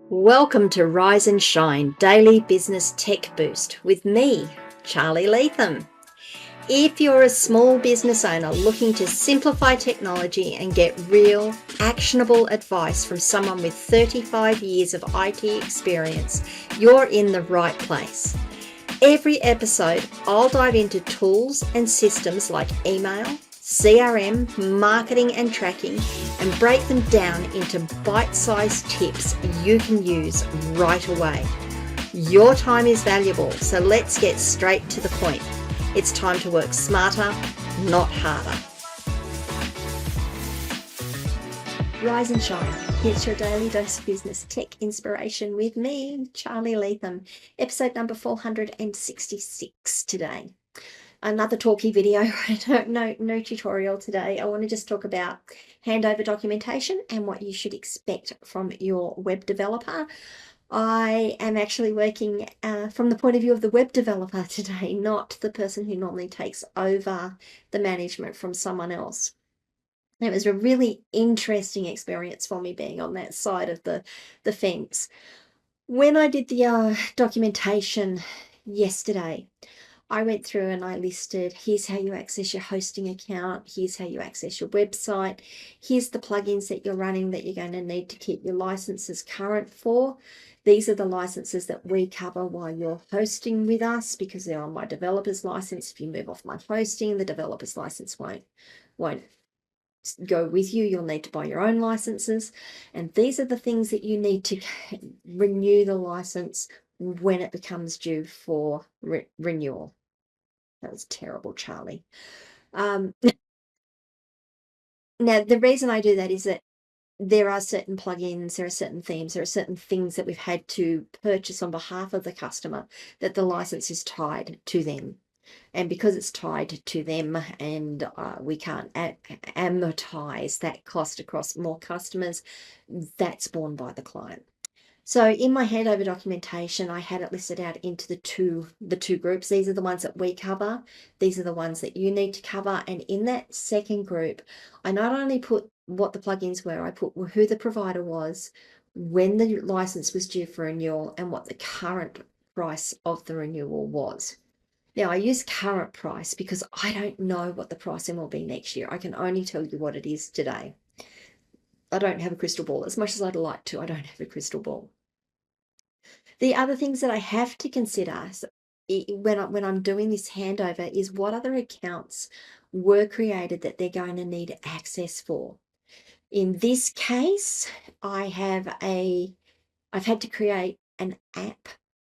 Welcome to Rise and Shine Daily Business Tech Boost with me, Charly Leetham. If you're a small business owner looking to simplify technology and get real, actionable advice from someone with 35 years of IT experience, you're in the right place. Every episode, I'll dive into tools and systems like email, CRM, marketing and tracking, and break them down into bite-sized tips you can use right away. Your time is valuable, so let's get straight to the point. It's time to work smarter, not harder. Rise and shine. Here's your daily dose of business tech inspiration with me, Charly Leetham. Episode number 466 today. Another talky video. No tutorial today. I want to just talk about handover documentation and what you should expect from your web developer. I am actually working from the point of view of the web developer today, not the person who normally takes over the management from someone else. It was a really interesting experience for me being on that side of the fence. When I did the documentation yesterday, I went through and I listed, here's how you access your hosting account, here's how you access your website, here's the plugins that you're running that you're going to need to keep your licenses current for. These are the licenses that we cover while you're hosting with us because they're on my developer's license. If you move off my hosting, the developer's license won't go with you. You'll need to buy your own licenses. And these are the things that you need to renew the license when it becomes due for renewal. That was terrible, Charly. Now, the reason I do that is that there are certain plugins, there are certain themes, there are certain things that we've had to purchase on behalf of the customer that the license is tied to them. And because it's tied to them and we can't amortize that cost across more customers, that's borne by the client. So in my handover documentation, I had it listed out into the two groups. These are the ones that we cover. These are the ones that you need to cover. And in that second group, I not only put what the plugins were, I put who the provider was, when the license was due for renewal, and what the current price of the renewal was. Now, I use current price because I don't know what the pricing will be next year. I can only tell you what it is today. I don't have a crystal ball. As much as I'd like to, I don't have a crystal ball. The other things that I have to consider when I'm doing this handover is what other accounts were created that they're going to need access for. In this case, I've had to create an app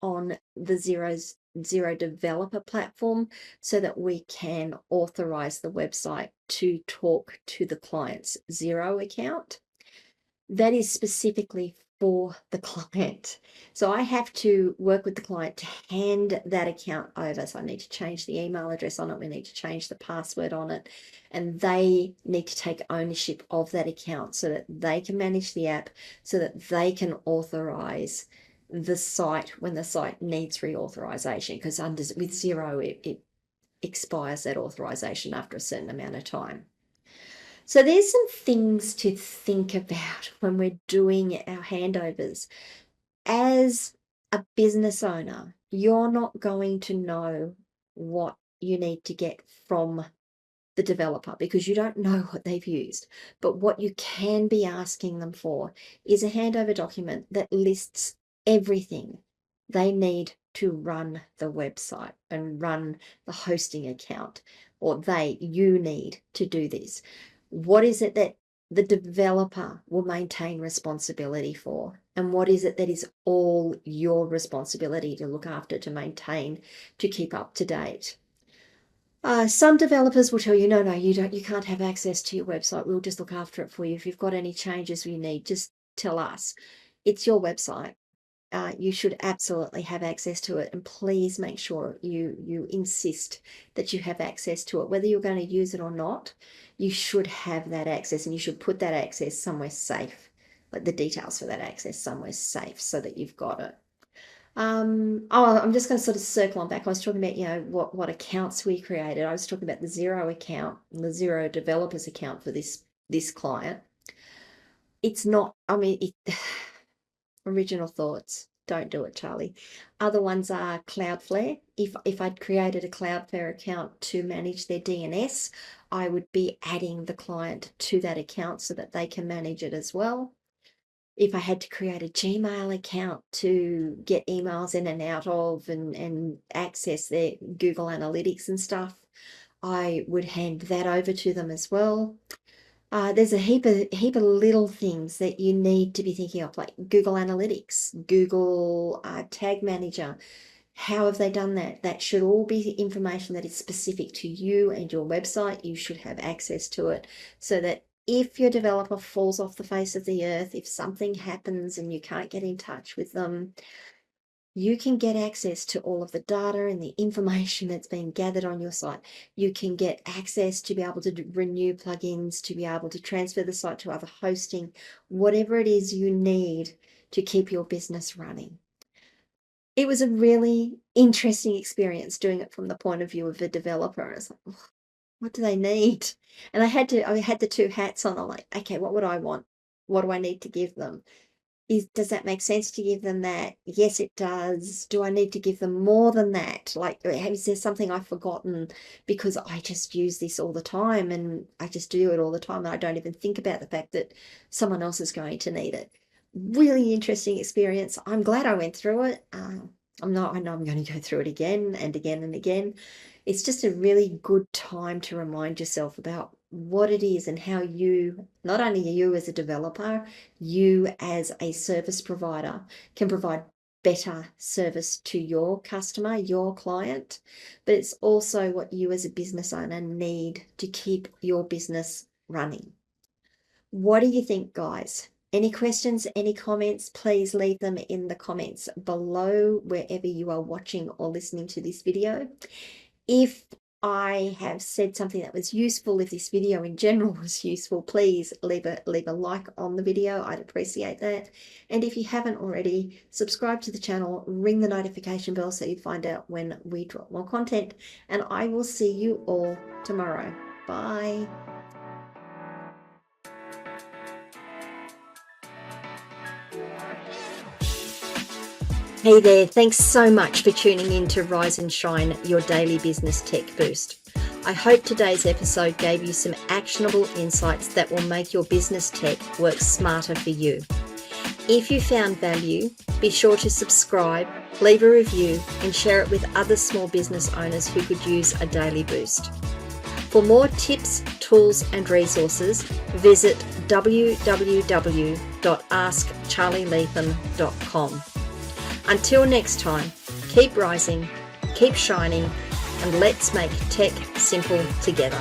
on the Xero developer platform so that we can authorize the website to talk to the client's Xero account. That is specifically for the client. So I have to work with the client to hand that account over. So I need to change the email address on it. We need to change the password on it. And they need to take ownership of that account so that they can manage the app, so that they can authorize the site when the site needs reauthorization. Because with Xero, it expires that authorization after a certain amount of time. So there's some things to think about when we're doing our handovers. As a business owner, you're not going to know what you need to get from the developer because you don't know what they've used. But what you can be asking them for is a handover document that lists everything they need to run the website and run the hosting account, or you need to do this. What is it that the developer will maintain responsibility for? And what is it that is all your responsibility to look after, to maintain, to keep up to date? Some developers will tell you, no, you can't have access to your website. We'll just look after it for you. If you've got any changes you need, just tell us. It's your website. You should absolutely have access to it, and please make sure you insist that you have access to it. Whether you're going to use it or not, you should have that access, and you should put that access somewhere safe, like the details for that access somewhere safe so that you've got it. I'm just going to sort of circle on back. I was talking about, what accounts we created. I was talking about the Xero account, the Xero developers account for this client. It's not, Original thoughts. Don't do it, Charlie. Other ones are Cloudflare. If I'd created a Cloudflare account to manage their DNS, I would be adding the client to that account so that they can manage it as well. If I had to create a Gmail account to get emails in and out of and access their Google Analytics and stuff, I would hand that over to them as well. There's a heap of little things that you need to be thinking of, like Google Analytics, Google Tag Manager. How have they done that? That should all be information that is specific to you and your website. You should have access to it so that if your developer falls off the face of the earth, if something happens and you can't get in touch with them, you can get access to all of the data and the information that's been gathered on your site. You can get access to be able to renew plugins, to be able to transfer the site to other hosting, whatever it is you need to keep your business running. It was a really interesting experience doing it from the point of view of a developer. I was like, oh, what do they need? And I had the two hats on. I'm like, okay, what would I want? What do I need to give them? Does that make sense to give them that? Yes, it does. Do I need to give them more than that? Like, is there something I've forgotten because I just use this all the time and I just do it all the time and I don't even think about the fact that someone else is going to need it? Really interesting experience. I'm glad I went through it. I know I'm going to go through it again and again and again. It's just a really good time to remind yourself about what it is and how you, not only you as a developer, you as a service provider can provide better service to your customer, your client, but it's also what you as a business owner need to keep your business running. What do you think, guys? Any questions, any comments, please leave them in the comments below wherever you are watching or listening to this video. If I have said something that was useful, if this video in general was useful, please leave a like on the video. I'd appreciate that. And if you haven't already, subscribe to the channel, ring the notification bell so you find out when we drop more content. And I will see you all tomorrow. Bye. Hey there, thanks so much for tuning in to Rise and Shine, your daily business tech boost. I hope today's episode gave you some actionable insights that will make your business tech work smarter for you. If you found value, be sure to subscribe, leave a review, and share it with other small business owners who could use a daily boost. For more tips, tools, and resources, visit www.askcharlyleetham.com. Until next time, keep rising, keep shining, and let's make tech simple together.